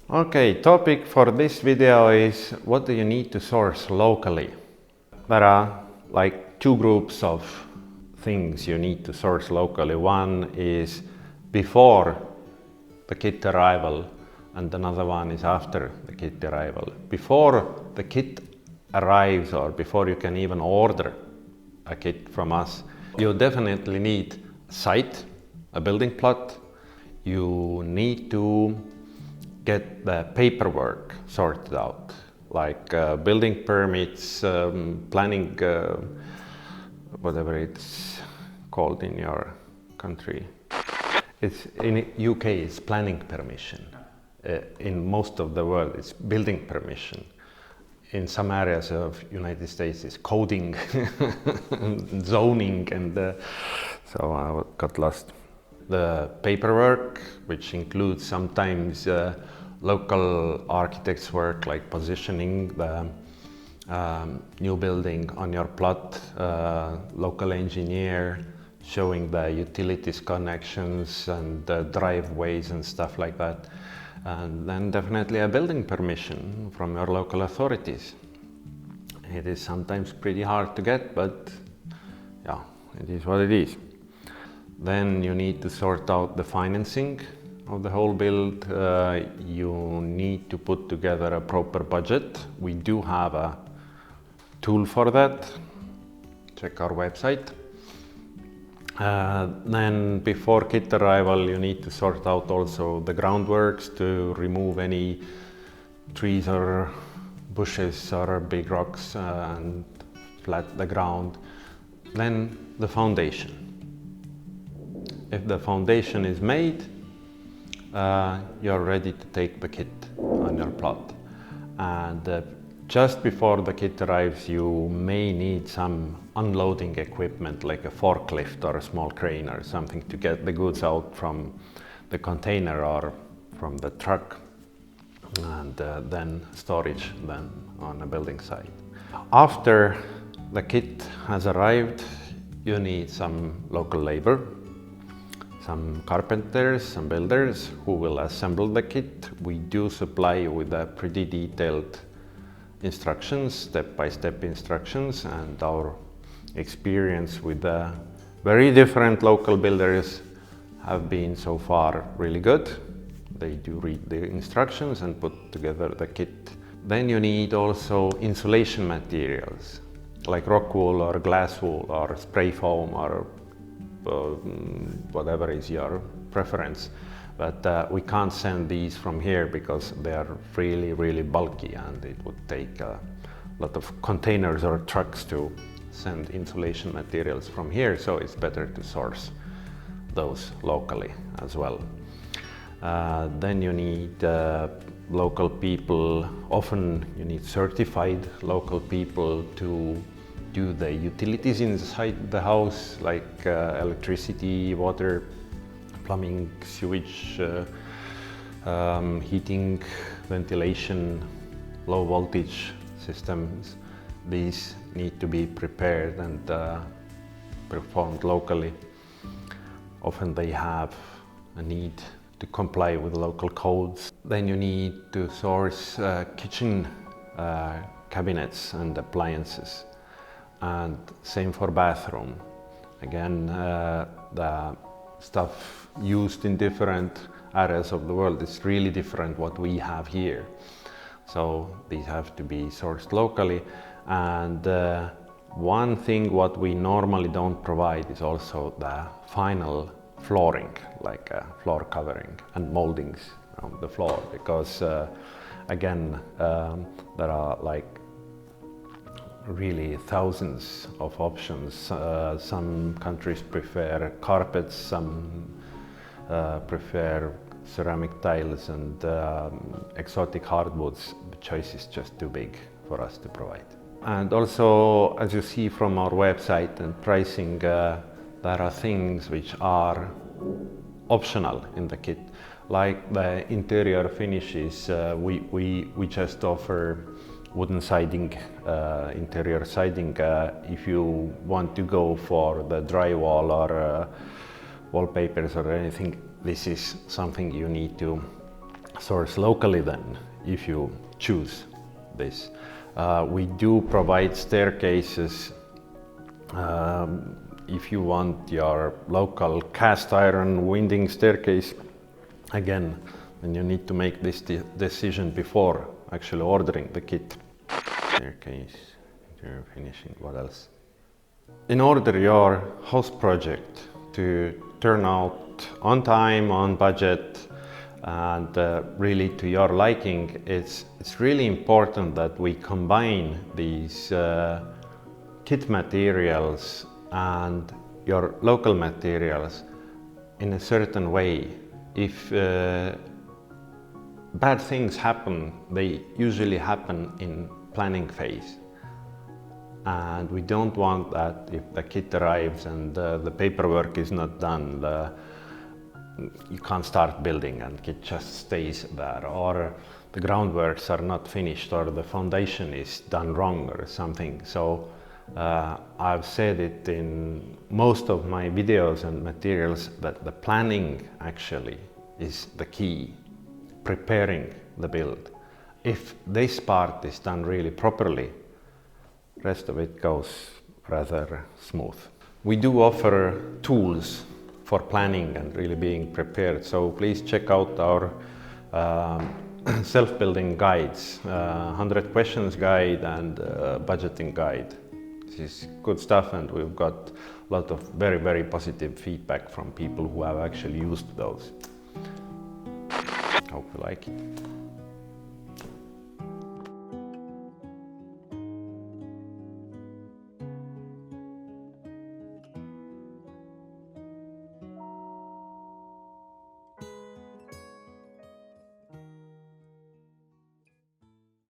Okay, topic for this video is what do you need to source locally? There are like two groups of things you need to source locally. One is before the kit arrival and another one is after the kit arrival. Before the kit arrives or before you can even order a kit from us, you definitely need a site, a building plot. You need to get the paperwork sorted out, like building permits, planning, whatever it's called in your country. It's in UK it's planning permission. In most of the world it's building permission. In some areas of United States it's coding, zoning, and so I got lost. The paperwork, which includes sometimes local architects' work like positioning the new building on your plot, local engineer showing the utilities connections and the driveways and stuff like that. And then definitely a building permission from your local authorities. It is sometimes pretty hard to get, but yeah, it is what it is. Then you need to sort out the financing of the whole build. You need to put together a proper budget. We do have a tool for that. Check our website. Then before kit arrival you need to sort out also the groundworks to remove any trees or bushes or big rocks and flat the ground. Then the foundation. If the foundation is made, you're ready to take the kit on your plot. And just before the kit arrives, you may need some unloading equipment like a forklift or a small crane or something to get the goods out from the container or from the truck, and then storage then on a building site. After the kit has arrived, you need some local labor, some carpenters, some builders who will assemble the kit. We do supply you with a pretty detailed instructions, step-by-step instructions, and our experience with the very different local builders have been so far really good. They do read the instructions and put together the kit. Then you need also insulation materials like rock wool or glass wool or spray foam or whatever is your preference. But we can't send these from here because they are really bulky and it would take a lot of containers or trucks to send insulation materials from here, so it's better to source those locally as well. Then you need local people. Often you need certified local people to do the utilities inside the house, like electricity, water, plumbing, sewage, heating, ventilation, low voltage systems. These need to be prepared and performed locally. Often they have a need to comply with local codes. Then you need to source kitchen cabinets and appliances, and same for bathroom. Again, the stuff used in different areas of the world is really different what we have here. So these have to be sourced locally. And one thing what we normally don't provide is also the final flooring, like floor covering and moldings on the floor, because again, there are like really thousands of options. Some countries prefer carpets, some prefer ceramic tiles and exotic hardwoods. The choice is just too big for us to provide. And also, as you see from our website and pricing, there are things which are optional in the kit, like the interior finishes. We just offer wooden siding, interior siding. If you want to go for the drywall or wallpapers or anything, this is something you need to source locally then, if you choose this. We do provide staircases if you want your local cast iron winding staircase. Again, then you need to make this decision before actually ordering the kit. Staircase, interior finishing, what else? In order your house project to turn out on time, on budget, and really to your liking, it's really important that we combine these kit materials and your local materials in a certain way. If bad things happen, they usually happen in planning phase. And we don't want that if the kit arrives and the paperwork is not done, you can't start building and kit just stays there, or the groundworks are not finished, or the foundation is done wrong or something. So I've said it in most of my videos and materials that the planning actually is the key, preparing the build. If this part is done really properly, rest of it goes rather smooth. We do offer tools for planning and really being prepared, so please check out our self-building guides, 100 questions guide and budgeting guide. This is good stuff, and we've got a lot of very, very positive feedback from people who have actually used those. Hope you like it.